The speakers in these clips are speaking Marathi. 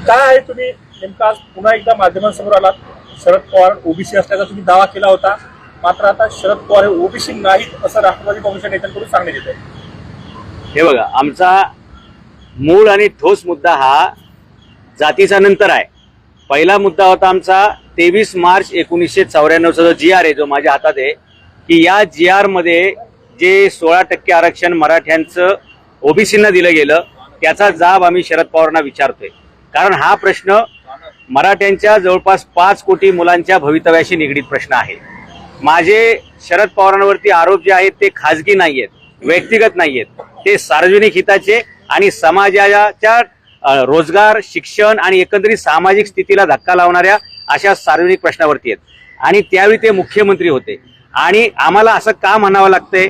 काय आहे तुम्ही नेमका आज पुन्हा एकदा माध्यमांसमोर आलात? शरद पवार ओबीसी असल्याचा तुम्ही दावा केला होता, मात्र आता शरद पवार हे ओबीसी नाहीत असं राष्ट्रवादी काँग्रेसच्या नेत्यांकडून सांगण्यात येत आहे. हे बघा, आमचा मूळ आणि ठोस मुद्दा हा जातीचा नंतर आहे. पहिला मुद्दा होता आमचा 23 मार्च 1994 जो GR आहे, जो माझ्या हातात आहे, की या GR मध्ये जे 16% आरक्षण मराठ्यांचं ओबीसींना दिलं गेलं त्याचा जाब आम्ही शरद पवारांना विचारतोय. कारण हा प्रश्न मराठ्यांच्या जवळपास 5 कोटी मुलांच्या भवितव्याशी निगडीत प्रश्न आहे. माझे शरद पवारांवरती आरोप जे आहेत ते खाजगी नाहीयेत, व्यक्तिगत नाहीयेत, ते सार्वजनिक हिताचे आणि समाजाच्या रोजगार, शिक्षण आणि एकंदरीत सामाजिक स्थितीला धक्का लावणाऱ्या अशा सार्वजनिक प्रश्नावरती आहेत. आणि त्यावेळी ते मुख्यमंत्री होते. आणि आम्हाला असं का म्हणावं लागतंय,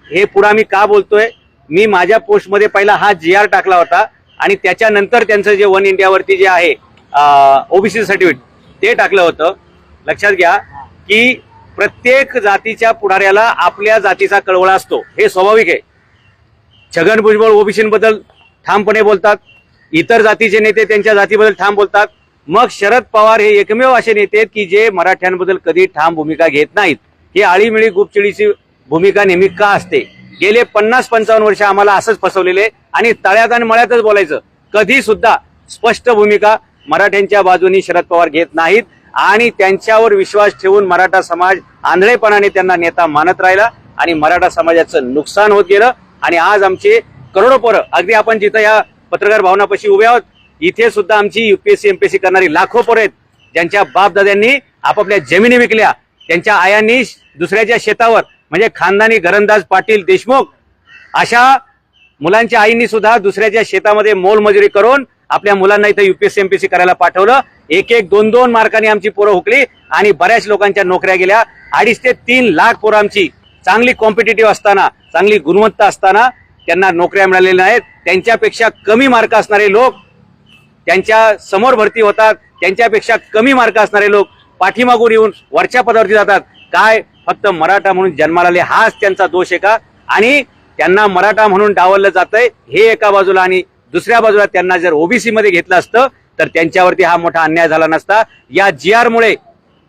हे पुढे मी का बोलतोय, मी माझ्या पोस्टमध्ये पहिला हा GR टाकला होता आणि त्याच्यानंतर त्यांचं जे वन इंडियावरती जे आहे ओबीसी सर्टिफिकेट ते टाकलं होतं. लक्षात घ्या की प्रत्येक जातीच्या पुढाऱ्याला आपल्या जातीचा कळवळा असतो, हे स्वाभाविक आहे. छगन भुजबळ ओबीसींबद्दल ठामपणे बोलतात, इतर जातीचे नेते त्यांच्या जातीबद्दल ठाम बोलतात. मग शरद पवार हे एकमेव असे नेते आहेत की जे मराठ्यांबद्दल कधी ठाम भूमिका घेत नाहीत. ही आळीमिळी गुपचिडीची भूमिका नेहमी का असते? गेले 50-55 वर्ष आम्हाला असंच फसवलेले आणि तळ्यात आणि मळ्यातच बोलायचं, कधी सुद्धा स्पष्ट भूमिका मराठ्यांच्या बाजूनी शरद पवार घेत नाहीत. आणि त्यांच्यावर विश्वास ठेवून मराठा समाज आंधळेपणाने त्यांना नेता मानत राहिला आणि मराठा समाजाचं नुकसान होत गेलं. आणि आज आमचे करोडो पोरं, अगदी आपण जिथं या पत्रकार भवनापाशी उभे आहोत, इथे सुद्धा आमची UPSC MPSC करणारी लाखो पोरं आहेत, ज्यांच्या बापदाद्यांनी आपापल्या जमिनी विकल्या, त्यांच्या आयांनी दुसऱ्याच्या शेतावर, म्हणजे खानदानी घरंदाज पाटील देशमुख अशा मुलांच्या आईंनी सुद्धा दुसऱ्याच्या शेतामध्ये मोलमजुरी करून आपल्या मुलांना इथं UPSC MPSC करायला पाठवलं. 1-1, 2-2 मार्कांनी आमची पोरं हुकली आणि बऱ्याच लोकांच्या नोकऱ्या गेल्या. 2.5 ते 3 लाख पोरं आमची चांगली कॉम्पिटिटिव्ह असताना, चांगली गुणवत्ता असताना त्यांना नोकऱ्या मिळालेल्या नाहीत. त्यांच्यापेक्षा कमी मार्क असणारे लोक त्यांच्या समोर भरती होतात, त्यांच्यापेक्षा कमी मार्क असणारे लोक पाठीमागून येऊन वरच्या पदावरती जातात. काय फक्त मराठा म्हणून जन्माला आले हाच त्यांचा दोष आहे का? आणि त्यांना मराठा म्हणून डावललं जातंय हे एका बाजूला, आणि दुसऱ्या बाजूला त्यांना जर ओबीसी मध्ये घेतलं असतं तर त्यांच्यावरती हा मोठा अन्याय झाला नसता. या GR मुळे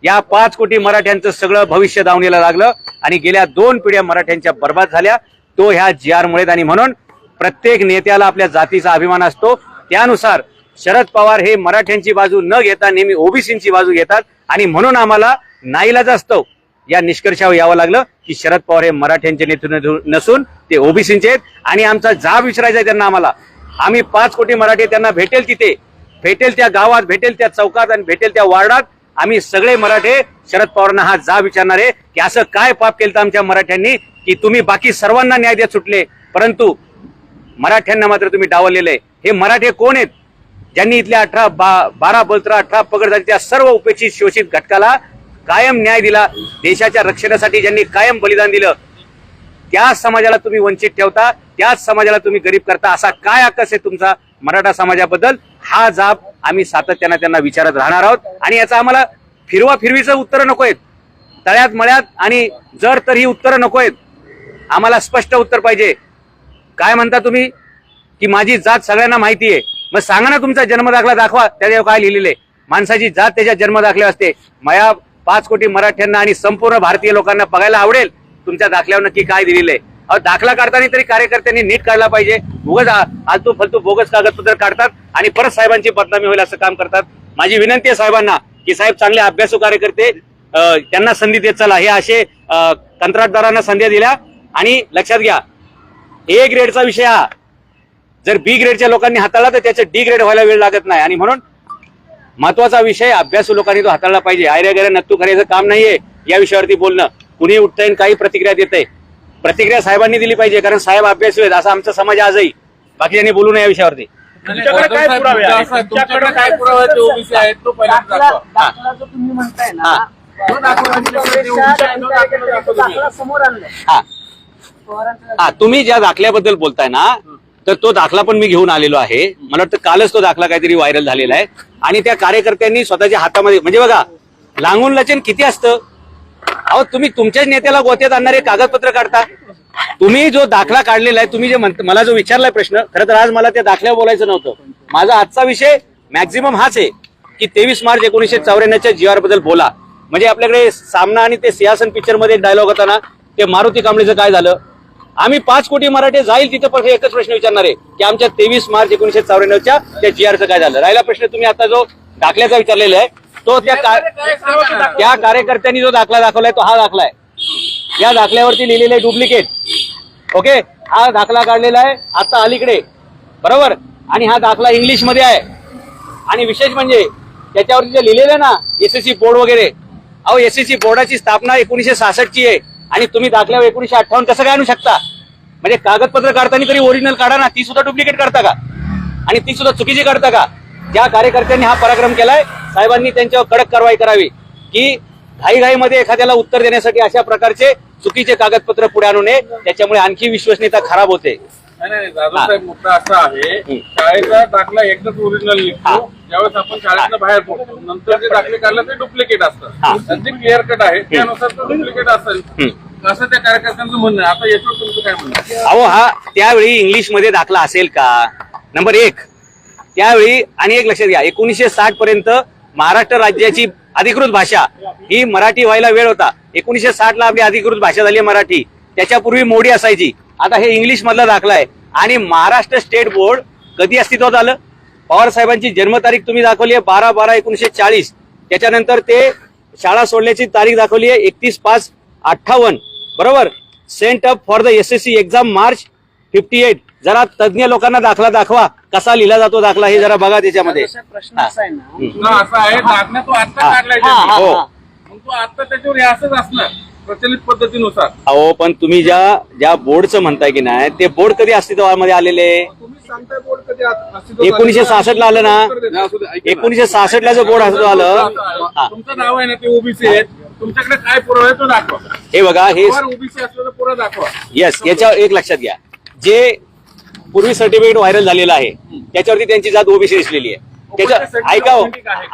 या 5 कोटी मराठ्यांचं सगळं भविष्य दावणीला लागलं आणि गेल्या 2 पिढ्या मराठ्यांच्या बर्बाद झाल्या, तो ह्या GR मुळे. आणि म्हणून प्रत्येक नेत्याला आपल्या जातीचा अभिमान असतो. त्यानुसार शरद पवार हे मराठ्यांची बाजू न घेता नेहमी ओबीसींची बाजू घेतात. आणि म्हणून आम्हाला नाईलाज असतो या निष्कर्षावर यावं लागलं की शरद पवार हे मराठ्यांचे नेते नसून ते ओबीसींचे आहेत. आणि आमचा जाब विचारायचा आहे त्यांना. आम्ही 5 कोटी मराठी त्यांना भेटेल तिथे, भेटेल त्या गावात, भेटेल त्या चौकात आणि भेटेल त्या वार्डात आम्ही सगळे मराठे शरद पवारांना हा जाब विचारणार आहे की असं काय पाप केलं आमच्या मराठ्यांनी की तुम्ही बाकी सर्वांना न्याय देत सुटले, परंतु मराठ्यांना मात्र तुम्ही डावललेले. हे मराठे कोण आहेत? ज्यांनी इथल्या 12 बलत्रा 18 पगड झाली त्या सर्व उपेक्षित शोषित घटकाला कायम न्याय दिला. देशाच्या रक्षणासाठी ज्यांनी कायम बलिदान दिलं, त्या समाजाला तुम्ही वंचित ठेवता, त्याच समाजाला तुम्ही गरीब करता. असा काय आकस आहे तुमचा मराठा समाजाबद्दल? हा जाब आम्ही सातत्यानं त्यांना विचारत राहणार आहोत. आणि याचा आम्हाला फिरवीचं उत्तरं नको आहेत, तळ्यात मळ्यात आणि जर तर ही उत्तरं नको आहेत. आम्हाला स्पष्ट उत्तर पाहिजे. काय म्हणता तुम्ही की माझी जात सगळ्यांना माहिती आहे? मग सांगा ना, तुमचा जन्मदाखला दाखवा, त्याच्यावर काय लिहिलेले. माणसाची जात त्याच्या जन्मदाखल्यावर असते. मला 5 कोटी मराठ्यांना आणि संपूर्ण भारतीय लोकांना बघायला आवडेल तुमच्या दाखल्यावर नक्की काय दिलेलं आहे. दाखला काढताना तरी कार्यकर्त्यांनी नीट काढला पाहिजे. उगाच आलतू फलतू बोगस कागदपत्र काढतात आणि परत साहेबांची बदनामी होईल असं काम करतात. माझी विनंती आहे साहेबांना की साहेब चांगले अभ्यासू कार्यकर्ते, त्यांना संधी देत चला. हे असे कंत्राटदारांना संधी दिल्या. आणि लक्षात घ्या, A ग्रेडचा विषय हा जर B ग्रेडच्या लोकांनी हाताळला तर त्याचं D ग्रेड व्हायला वेळ लागत नाही. आणि म्हणून महत्वाचा विषय अभ्यासू लोकांनी तो हाताळला पाहिजे. आयऱ्या गेऱ्या नत्तू करायचं काम नाहीये या विषयावरती बोलणं. कुणी उठतंय काही प्रतिक्रिया देतंय, प्रतिक्रिया साहेबांनी दिली पाहिजे, कारण साहेब अभ्यासू आहेत असा आमचा समाज आजही. बाकीच्यांनी बोलू नये या विषयावरती. तुमच्याकडे काय पुरावे आहेत? तुमच्याकडे काय पुरावे आहेत? ओबीसी आहेत तो पहिला दाखला जो तुम्ही म्हणताय ना, तो दाखला समोर आणलाय. हा, तुम्ही ज्या दाखल्याबद्दल बोलताय ना, तर तो दाखला पण मी घेऊन आलेलो आहे. मला वाटतं कालच तो दाखला काहीतरी व्हायरल झालेला आहे. आणि त्या कार्यकर्त्यांनी स्वतःच्या हातामध्ये, म्हणजे बघा लांगून लचन किती असतं. अहो, तुम्ही तुमच्याच नेत्याला गोत्यात आणणारे कागदपत्र काढता. तुम्ही जो दाखला काढलेला आहे, तुम्ही जे मला जो विचारलाय प्रश्न, खरं तर आज मला त्या दाखल्यावर बोलायचं नव्हतं. माझा आजचा विषय मॅक्झिमम हाच आहे की 23 मार्च 1994च्या GR बद्दल बोला. म्हणजे आपल्याकडे सामना आणि ते सिंहासन पिक्चर मध्ये एक डायलॉग होता ना, ते मारुती कांबळेचं काय झालं. आम्ही 5 कोटी मराठे जाईल तिथं पण एकच प्रश्न विचारणार आहे की आमच्या 23 मार्च 1994च्या त्या GRचं काय झालं. राहिला प्रश्न तुम्ही आता जो दाखल्याचा विचारलेला आहे, तो त्या कार्यकर्त्यांनी जो दाखला दाखवलाय तो हा दाखला आहे. या दाखल्यावरती लिहिलेलं आहे डुप्लिकेट. ओके, हा दाखला काढलेला आहे आता अलीकडे, बरोबर. आणि हा दाखला इंग्लिश मध्ये आहे. आणि विशेष म्हणजे त्याच्यावरती जे लिहिलेलं आहे ना SSC बोर्ड वगैरे, अहो SSC बोर्डाची स्थापना 1966ची आहे आणि तुम्ही दाखल्यावर 1958 कसं काय आणू शकता. म्हणजे कागदपत्र काढताना तरी ओरिजिनल काढा ना, ती सुद्धा डुप्लिकेट काढता का आणि ती सुद्धा चुकीची काढता का. ज्या कार्यकर्त्यांनी हा पराक्रम केलाय साहेबांनी त्यांच्यावर कडक कारवाई करावी की घाईघाईमध्ये एखाद्याला उत्तर देण्यासाठी अशा प्रकारचे चुकीचे कागदपत्र पुढे आणू नये, त्याच्यामुळे आणखी विश्वसनीयता खराब होते. नाही दादासाहेब, मुद्दा असा आहे, शाळेचा दाखला एकदाच ओरिजिनल निघतो ज्यावेळेस आपण शाळेतनं बाहेर पडतो. नंतर जे दाखले काढले ते डुप्लिकेट असतात. त्यांचे क्लिअर कट आहे त्यानुसार तो डुप्लिकेट असेल असं त्या कार्यकर्त्यांचं म्हणणं आहे. आता याच्यावर तुमचं काय म्हणणं आहे? अहो हा त्यावेळी इंग्लिश मध्ये दाखला असेल का, नंबर 1. त्यावेळी आणि एक लक्षात घ्या, 1960 पर्यंत महाराष्ट्र राज्याची अधिकृत भाषा ही मराठी व्हायला वेळ होता. 1960 ला आपली अधिकृत भाषा झाली मराठी. त्याच्यापूर्वी मोडी असायची. आता हे इंग्लिश मधला दाखला आहे. आणि महाराष्ट्र स्टेट बोर्ड कधी अस्तित्वात आलं, पवार साहेबांची जन्मतारीख तुम्ही दाखवली आहे 12/12/1940. त्याच्यानंतर ते शाळा सोडल्याची तारीख दाखवली आहे 31/5/58, बरोबर. Sent up for the SSC exam March 58. जरा तज्ञ लोकांना दाखला दाखवा, कसा लिहिला जातो दाखला हे जरा बघा त्याच्यामध्ये. प्रश्न असा आहे दाखला तो आता काढलाय हो, मग तो आता त्याच्यावर हे असंच असणार प्रचलित पद्धतीनुसार. अहो पण तुम्ही ज्या बोर्डचं म्हणताय की नाही, ते बोर्ड कधी अस्तित्वामध्ये आलेले. तुम्ही सांगताय बोर्ड कधी अस्तित्वात 1966 ला आलं ना. 1966 ला जो बोर्ड अस्तित्वात आलं. तुमचं नाव आहे ना ते ओबीसी आहेत, तुमच्याकडे काय पुरावा आहे तो दाखवा. हे बघा, हे ओबीसी असलेला पुरावा दाखवा. येस, याच्यावर एक लक्षात घ्या, जे पूर्वी सर्टिफिकेट व्हायरल झालेलं आहे त्याच्यावरती त्यांची जात ओबीसी दिसलेली आहे. त्याच्या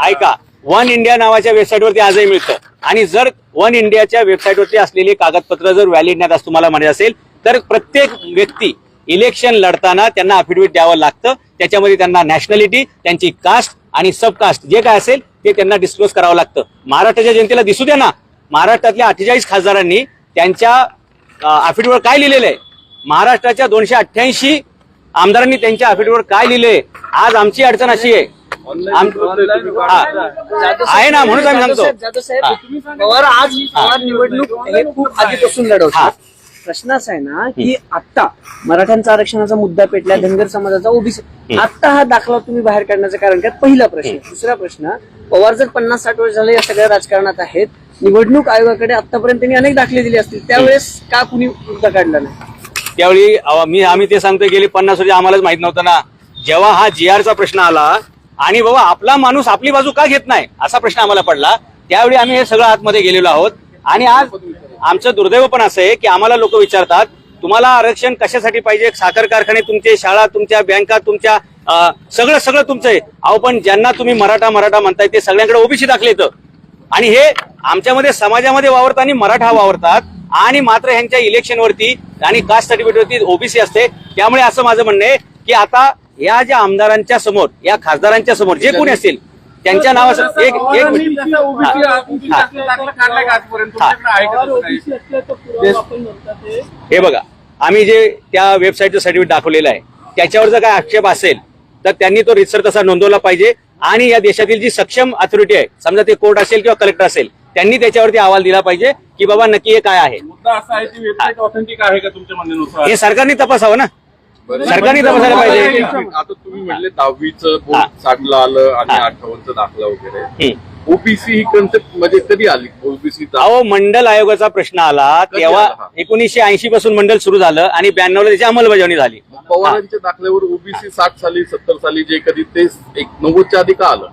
ऐका, वन इंडिया नावाच्या वेबसाईटवरती आजही मिळतं. आणि जर वन इंडियाच्या वेबसाईटवरती असलेली कागदपत्र जर व्हॅलिड नाही असं तुम्हाला म्हणायचं असेल तर प्रत्येक व्यक्ती इलेक्शन लढताना त्यांना अफिडेव्हिट द्यावं लागतं. त्याच्यामध्ये त्यांना नॅशनॅलिटी, त्यांची कास्ट आणि सबकास्ट जे काय असेल ते त्यांना डिस्क्लोज करावं लागतं. महाराष्ट्राच्या जनतेला दिसू द्या ना, महाराष्ट्रातल्या 48 खासदारांनी त्यांच्या अफिडेव्हिटवर काय लिहिलेलं आहे. महाराष्ट्राच्या 288 आमदारांनी त्यांच्या अफिडेव्हिटवर काय लिहिले. आज आमची अडचण अशी आहे ना, म्हणून आम्ही सांगतो पवार निवडणूक हे खूप आधीपासून लढवतात. प्रश्न असा आहे ना की आता मराठ्यांचा आरक्षणाचा मुद्दा पेटला, धनगर समाजाचा, ओबीसी, आता हा दाखला तुम्ही बाहेर काढण्याचं कारण काय, पहिला प्रश्न. दुसरा प्रश्न, पवार जर 50-60 वर्ष झाले या सगळ्या राजकारणात आहेत, निवडणूक आयोगाकडे आतापर्यंत त्यांनी अनेक दाखले दिले असतील, त्यावेळेस का कुणी मुद्दा काढला नाही. त्यावेळी आम्ही ते सांगतोय गेली 50 वर्ष आम्हालाच माहित नव्हतं ना. जेव्हा हा GRचा प्रश्न आला आणि बाबा आपला माणूस आपली बाजू का घेत नाही असा प्रश्न आम्हाला पडला, त्यावेळी आम्ही हे सगळं आतमध्ये गेलेलो आहोत. आणि आज आमचं दुर्दैव पण असं आहे की आम्हाला लोक विचारतात तुम्हाला आरक्षण कशासाठी पाहिजे, साखर कारखाने तुमचे, शाळा तुमच्या, बँका तुमच्या, सगळं तुमचं आहे. अहो पण ज्यांना तुम्ही मराठा म्हणताय ते सगळ्यांकडे ओबीसी दाखले येतं. आणि हे आमच्यामध्ये समाजामध्ये वावरताना मराठा वावरतात आणि मात्र ह्यांच्या इलेक्शनवरती आणि कास्ट सर्टिफिकेटवरती ओबीसी असते. त्यामुळे असं माझं म्हणणं आहे की आता या ज्या आमदारांच्या समोर, या खासदारांच्या समोर जे कोणी असतील त्यांच्या नावाचं एक मिनिट, हे बघा, आम्ही जे त्या वेबसाईटचं सर्टिफिकेट दाखवलेलं आहे त्याच्यावर जर काय आक्षेप असेल तर त्यांनी तो रितसर तसा नोंदवला पाहिजे. आणि या देशातील जी सक्षम अथॉरिटी आहे, समजा ते कोर्ट असेल किंवा कलेक्टर असेल, त्यांनी त्याच्यावरती अहवाल दिला पाहिजे की बाबा नक्की हे काय आहे. मुद्दा असा आहे की वेबसाईट ऑथेंटिक आहे का तुमच्या म्हणण्यानुसार, हे सरकारने तपासावं ना, सरकारने तपासायला पाहिजे. आता तुम्ही म्हणले 10वीचं बोर्ड 60 ला आलं आणि 58चा दाखला वगैरे, ओबीसी ही कन्सेप्ट मध्ये कधी आली ओबीसी? अहो मंडल आयोगाचा प्रश्न आला तेव्हा 1980 पासून मंडल सुरू झालं आणि 92 ला त्याची अंमलबजावणी झाली. पवारांच्या दाखल्यावर ओबीसी 60 साली 70 साली जे कधी ते 90च्या आधी का आलं,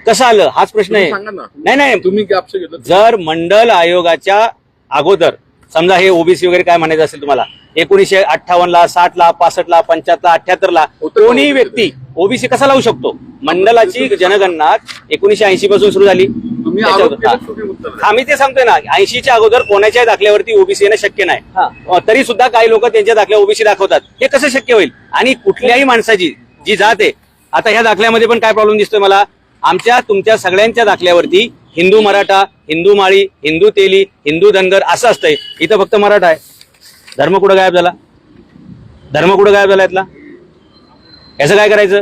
कसं आलं हाच प्रश्न आहे. सांगा ना. नाही तुम्ही गॅप्स घेतलं. जर मंडल आयोगाच्या अगोदर समजा हे ओबीसी वगैरे काय म्हणायचं असेल तुम्हाला, 1958 ला, 60 ला, 65 ला, 75 ला, 78 ला कोणी व्यक्ती ओबीसी कसा लावू शकतो. मंडलाची जनगणना 1980 पासून सुरू झाली. तुम्ही त्याच्यावर- आरोप केले, तुम्ही उत्तर द्या. आम्ही ते सांगतोय ना 80च्या अगोदर कोणाच्याही दाखल्यावरती ओबीसी येणं शक्य हा. नाही. तरी सुद्धा काही लोक त्यांच्या दाखल्या ओबीसी दाखवतात. हे कसं शक्य होईल? आणि कुठल्याही माणसाची जी जात आहे, आता ह्या दाखल्यामध्ये पण काय प्रॉब्लेम दिसतोय मला, आमच्या तुमच्या सगळ्यांच्या दाखल्यावरती हिंदू मराठा, हिंदू माळी, हिंदू तेली, हिंदू धनगर असं असतंय. इथं फक्त मराठा आहे. धर्म कुठं गायब झाला? धर्म कुठं गायब झाला यातला? याचं काय करायचं?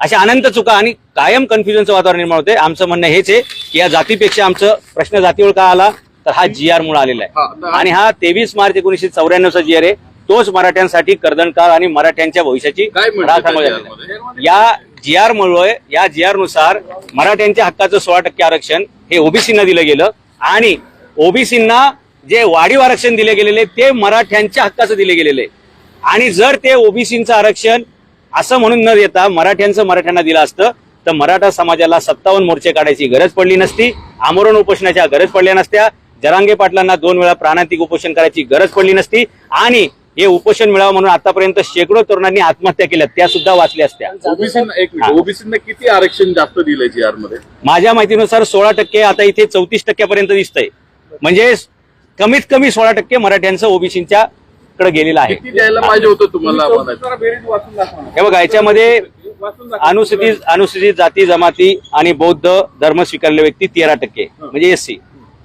अशा अनंत चुका आणि कायम कन्फ्युजनचं वातावरण निर्माण होते. आमचं म्हणणं हेच आहे की या जातीपेक्षा आमचं प्रश्न जातीवर का आला, तर हा GR मुळे आलेला आहे. आणि हा 23 मार्च 1994चा GR आहे. तोच मराठ्यांसाठी कर्दनकाळ आणि मराठ्यांच्या भविष्याची काय म्हणतात राखामध्ये त्या आलेला आहे. GR मध्ये? या GR मुळे, या GR नुसार मराठ्यांच्या हक्काचं 16% आरक्षण हे ओबीसींना दिलं गेलं आणि ओबीसींना जे वाढीव आरक्षण दिले गेलेले ते मराठ्यांच्या हक्काचं दिले गेलेले. आणि जर ते ओबीसींचं आरक्षण असं म्हणून न देता मराठ्यांचं मराठ्यांना दिलं असतं तर मराठा समाजाला 57 मोर्चे काढायची गरज पडली नसती, आमरण उपोषणाच्या गरज पडल्या नसत्या, जरांगे पाटलांना 2 वेळा प्राणांतिक उपोषण करायची गरज पडली नसती आणि हे उपोषण मिळावं म्हणून आतापर्यंत शेकडो तरुणांनी आत्महत्या केल्या, त्या सुद्धा वाचल्या असत्या. ओबीसींना एक मिनिट, ओबीसींना किती आरक्षण जास्त दिलंय GR मध्ये? माझ्या माहितीनुसार 16%, आता इथे 34% दिसतंय. म्हणजे कमीत कमी 16% मराठ्यांचं ओबीसीच्या कडे गेलेलं आहे. किती द्यायला पाहिजे होतं तुम्हाला म्हणायचं? जरा बेरीज वाचून दाखवा ना. हे बघा, याच्यामध्ये वाचून दाखवा. अनुसूचित जाती जमाती आणि बौद्ध धर्म स्वीकारलेले व्यक्ती 13%, म्हणजे SC.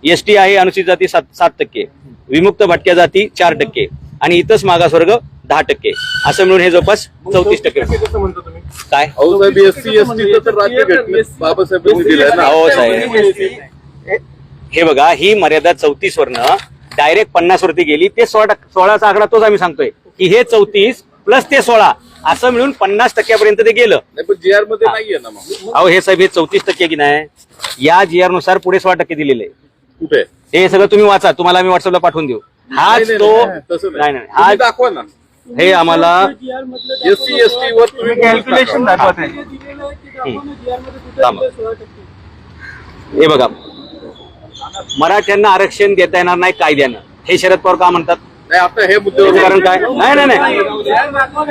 ST आहे अनुसूचित जाती 7%, विमुक्त भटक्या जाती 4% आणि इतरच मागासवर्ग 10%. असं मिळून हे जवळपास 34%. कसं म्हणता तुम्ही? काय? अहो साहेब, SC ST तर राज्य घटनेत बाबासाहेबांनी दिलंय ना. हो साहेब, हे बघा, ही मर्यादा 34 वरनं डायरेक्ट 50 वरती गेली. ते 16चा आकडा तोच आम्ही सांगतोय की हे 34 प्लस ते 16 असं मिळून 50% ते गेलं. नाही, पण GR मध्ये नाहीये ना मग. अहो हे साहेब, हे 34% की नाही, या GR नुसार पुढे 16% दिलेले. कुठे? हे सगळं तुम्ही वाचा, तुम्हाला आम्ही व्हॉट्सअपला पाठवून देऊ. हाच नाही, तो नाही, तसं नाही नाही. हा तुम्ही दाखवा ना. हे आम्हाला SC ST वर तुम्ही कॅल्क्युलेशन थांबा. हे बघा, मराठ्यांना आरक्षण देता येणार नाही कायद्यानं, हे शरद पवार का म्हणतात? नाही, आता हे त्याचं मुद्द्यावर कारण काय? नाही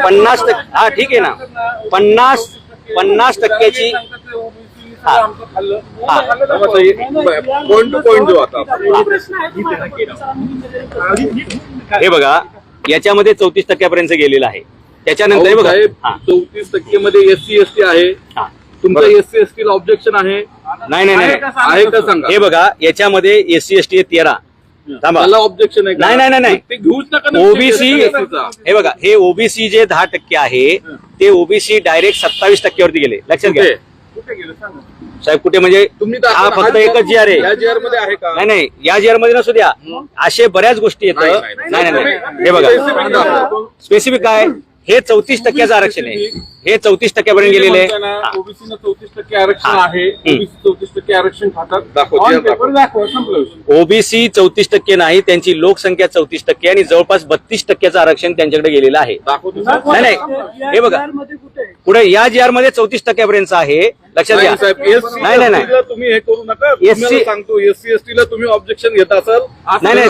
50%. हा ठीक आहे ना, 50%ची पॉइंट टू पॉइंट देऊ आता. हे बघा, याच्यामध्ये 34% गेलेलं आहे. त्याच्यानंतर हे बघा, साहेब, हा, 34% मध्ये SC ST आहे. हा. तुमचं SC ST ला ऑब्जेक्शन आहे? नाही आहे का सांगा? हे बघा, याच्यामध्ये SC ST 13. थांबा, त्याला ऑब्जेक्शन आहे का? नाही. ते घेऊच नका ना. ओबीसी, SC चा. हे बघा, हे ओबीसी जे 10% आहे ते ओबीसी डायरेक्ट 27% वरती गेले. लक्षात घ्या कुठे? कुठे गेलं सांगा. साहेब, कुठे म्हणजे तुम्ही हा फक्त एकच GR आहे. या GR मध्ये आहे का? नाही, या GR मध्ये नसू द्या, असे बऱ्याच गोष्टी नाही, येतं. नाही. नाही, हे बघा, Specific दाखवा. स्पेसिफिक काय, हे 34% आरक्षण आहे. हे 34% गेलेले आहे. ओबीसीला 34% आरक्षण आहे. ओबीसी 34% आरक्षण खातात. दाखवा, On ते paper दाखवा, संपलं विषय. ओबीसी 34% नाही, त्यांची लोकसंख्या 34% आणि जवळपास 32% आरक्षण त्यांच्याकडे गेलेलं आहे. दाखवतो नाही, हे बघा, पुढे या GR मध्ये 34% आहे. लक्षात घ्या. साहेब, SC नाही. ST ला तुम्ही हे करू नका. SC तुम्हाला सांगतो, SC ST ला तुम्ही ऑब्जेक्शन घेत असाल. नाही,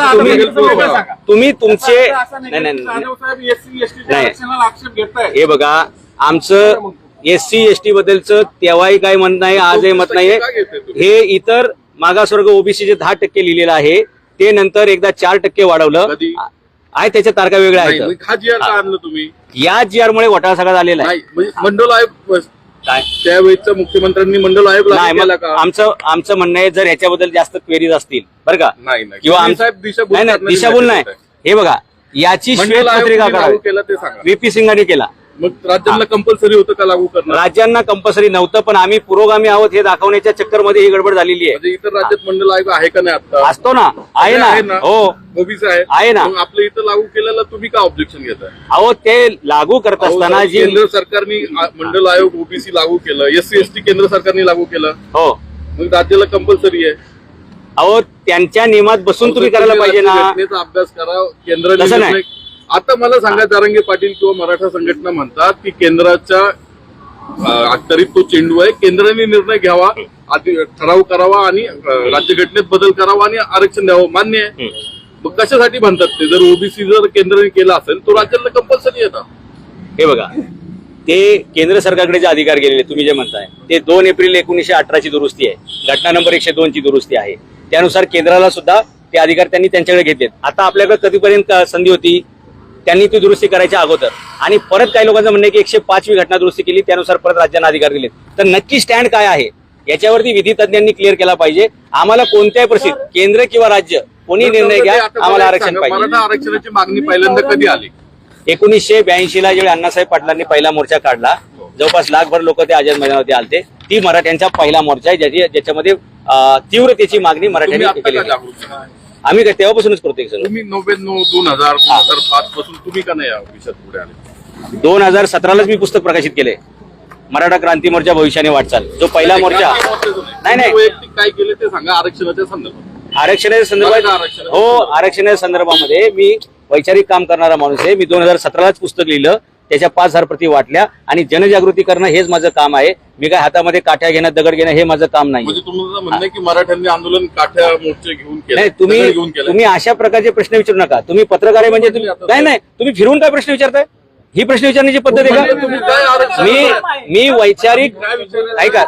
तुम्ही तुमचे नाही. जाधव साहेब SC ST च्या नाही. आरक्षणाला आक्षेप घेताय. हे बघा, आमचं SC ST बद्दलचं तेव्हाही काही मत नाही, आजही मत नाहीये. हे इतर मागासवर्ग ओबीसीचे 10% लिहिलेलं आहे. ते नंतर एकदा 4% वाढवलं कधी? आहे, त्याच्या तारखा वेगळ्या नाही, आहेत. मग हा GR का आणलं तुम्ही? या GR मुळे घोटाळा सगळा झालेला आहे. नाही, म्हणजे मंडल आयोग काय? त्यावेळेच्या मुख्यमंत्र्यांनी मंडल आयोग नाही, लागू मग केला का? आमचं म्हणणं आहे, जर याच्याबद्दल जास्त क्वेरीज असतील बरं का, नाही. किंवा तुम्ही साहेब दिशाभूल नाही करणारी दिशाभूल नाही. आहे. हे बघा, याची मंडल आयोग श्वेतपत्रिका तुम्ही लागू काढावी. केला ते सांगा. VP सिंगांनी केला. मग राज्यांना कंपल्सरी होतं का लागू करणं? राज्यांना कंपल्सरी नव्हतं, पण आम्ही पुरोगामी आहोत हे दाखवण्याच्या चक्करमध्ये ही गडबड झालेली आहे. म्हणजे इतर राज्यात मंडल आयोग आहे का नाही आता? असतो ना, आहे ना. हो, ओबीसी आहे. आहे ना. मग आपल्या इथं लागू केलेला तुम्ही का ऑब्जेक्शन घेताय? अहो ते लागू करत अहो, असताना साहेब, जी केंद्र सरकारने मंडल आयोग ओबीसी लागू केलं, SC ST केंद्र सरकारने लागू केलं, हो, मग राज्याला कंपल्सरी आहे. अहो त्यांच्या नियमात बसून तुम्ही करायला पाहिजे ना. घटनेचा अभ्यास करा. केंद्राने तसं नाही. निर्णय- आता मला सांगा, जरांगे पाटील किंवा मराठा संघटना म्हणतात की केंद्राच्या अखत्यारीत तो चेंडू आहे, केंद्राने निर्णय घ्यावा, आधी ठराव करावा आणि राज्यघटनेत बदल करावा आणि आरक्षण द्यावं. मान्य आहे. मग कशासाठी म्हणतात ते? जर ओबीसी जर केंद्राने केला असेल तो राज्याला कंपल्सरी आहे ना. हे बघा, ते केंद्र सरकारकडे जे अधिकार गेलेले तुम्ही जे म्हणताय ते 2 एप्रिल 1918 ची दुरुस्ती आहे, घटना नंबर 102 ची दुरुस्ती आहे. त्यानुसार केंद्राला सुद्धा ते अधिकार त्यांनी त्यांच्याकडे घेतलेत. आता आपल्याकडे कधीपर्यंत संधी होती? त्यांनी ती दुरुस्ती करायच्या अगोदर. आणि परत काही लोकांचं म्हणणं आहे की 105वी घटना दुरुस्ती केली, त्यानुसार परत राज्यांना अधिकार दिलेत. तर नक्की स्टँड काय आहे याच्यावरती विधी तज्ञांनी क्लिअर केला पाहिजे. आम्हाला कोणत्याही परिस्थितीत केंद्र किंवा राज्य कोणी निर्णय घ्या, आम्हाला आरक्षण पाहिजे. मराठा आरक्षणाची मागणी पहिल्यांदा कधी आली? 1982 ला ज्यावेळी अण्णासाहेब पाटलांनी पहिला मोर्चा काढला, जवळपास लाखभर लोक ते आझाद मैदानावरती आलते. ती मराठ्यांचा पहिला मोर्चा आहे ज्याच्यामध्ये तीव्रतेची मागणी मराठ्यांनी तुम्ही केली. आता का जागृत झाला? आम्ही तेव्हापासूनच करतो सर. तुम्ही 99, 2000, 2005 पासून तुम्ही का नाही या विषयात पुढे आले? 2017लाच मी पुस्तक प्रकाशित केले, मराठा क्रांती मोर्चा भविष्याने वाटचाल. जो पहिला मोर्चा नाही वैयक्तिक काय केलं ते सांगा आरक्षणाच्या संदर्भात. आरक्षणाच्या संदर्भात हो, आरक्षणाच्या संदर्भामध्ये मी वैचारिक काम करणारा माणूस आहे. मी 2017लाच पुस्तक लिहिलं, त्याच्या 5000 प्रती वाटल्या आणि जनजागृती करणं हेच माझं काम आहे. मी काय हातामध्ये काठ्या घेणं, दगड घेणं हे माझं काम नाही. म्हणजे तुमचं म्हणणं आहे की मराठ्यांनी आंदोलन काठ्या मोर्चे घेऊन केलं, नाही, तुम्ही अशा प्रकारचे प्रश्न विचारू नका. तुम्ही पत्रकार आहे म्हणजे नाही, तुम्ही फिरून काय प्रश्न विचारताय? ही प्रश्न विचारण्याची पद्धत आहे का? मी वैचारिक ऐका,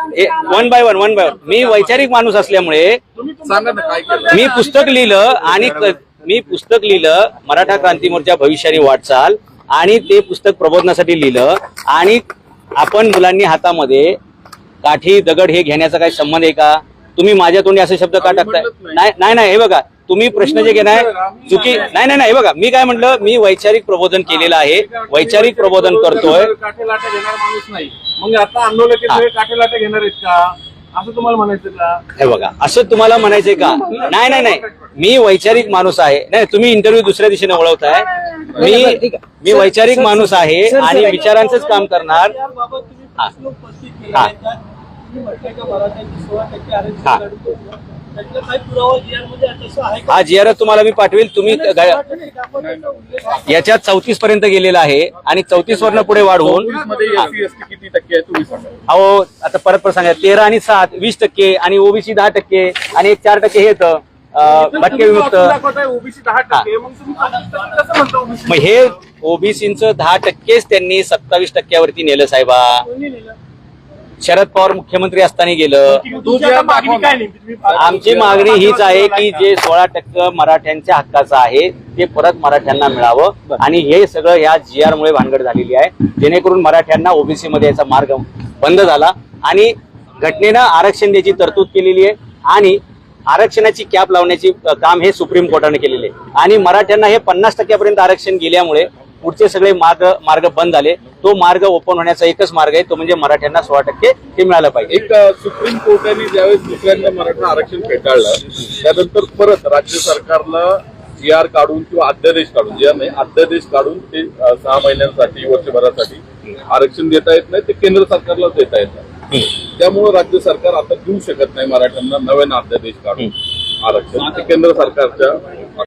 वन बाय वन मी वैचारिक माणूस असल्यामुळे सांगा ना काय केलं. मी पुस्तक लिहिलं मराठा क्रांती मोर्चा भविष्याने वाटचाल, आणि ते पुस्तक प्रबोधनासाठी लिहिलं. आणि आपण मुलांनी हातामध्ये काठी दगड हे घेण्याचा काही संबंध आहे का? तुम्ही माझ्या तोंडी असे शब्द का टाकताय? नाही, हे बघा, तुम्ही प्रश्न जे घेणार चुकी नाही, हे बघा, मी काय म्हटलं, मी वैचारिक प्रबोधन केलेलं आहे, वैचारिक प्रबोधन करतोय. काठे लाटे घेणार माणूस नाही, मग आता आंदोलन काठे लाटे घेणार आहेत का असं तुम्हाला म्हणायचं का? हे बघा, असं तुम्हाला म्हणायचंय का? नाही, मी वैचारिक माणूस आहे. नाही, तुम्ही इंटरव्ह्यू दुसऱ्या दिशेने वळवताय. मी वैचारिक माणूस आहे आणि विचारांचंच काम करणार. हा GR तुम्हाला मी पाठवेल. तुम्ही याच्यात 34 पर्यंत गेलेला आहे आणि 34 वरनं पुढे वाढवून मध्ये SC, ST किती टक्के आहे तुम्ही सांगा. अहो आता परत सांगा, 13 आणि 7 20% आणि ओबीसी 10% आणि 4% हे येतं भटके विमुक्त. ओबीसी 10%, मग तुम्ही 25% कसं म्हणता ओबीसी? मग हे ओबीसीचं 10%च त्यांनी 27% नेलं साहेबा. शरद पवार मुख्यमंत्री असताना गेलं. तुमची आता मागणी काय नेमकी? तुम्ही आमची मागणी हीच आहे की जे 16% मराठ्यांच्या हक्काचं आहे ते परत मराठ्यांना मिळावं. आणि हे सगळं या GR मुळे भानगड झालेली आहे, जेणेकरून मराठ्यांना ओबीसी मध्ये याचा मार्ग बंद झाला. आणि घटनेनं आरक्षण द्यायची तरतूद केलेली आहे आणि आरक्षणाची कॅप लावण्याची काम हे सुप्रीम कोर्टाने केलेले आहे. आणि मराठ्यांना हे 50% आरक्षण गेल्यामुळे पुढचे सगळे मार्ग बंद झाले. तो मार्ग ओपन होण्याचा एकच मार्ग आहे, तो म्हणजे मराठ्यांना 16% ते मिळालं पाहिजे. एक सुप्रीम कोर्टाने ज्यावेळेस दुसऱ्यांदा मराठा आरक्षण फेटाळलं, त्यानंतर परत राज्य सरकारला GR काढून किंवा अध्यादेश काढून, GR नाही अध्यादेश काढून ते 6 महिन्यांसाठी वर्षभरासाठी आरक्षण देता येत नाही, ते केंद्र सरकारलाच देता येत नाही. त्यामुळे राज्य सरकार आता देऊ शकत नाही मराठ्यांना नव्यानं अध्यादेश काढून आरक्षण. ते केंद्र सरकारच्या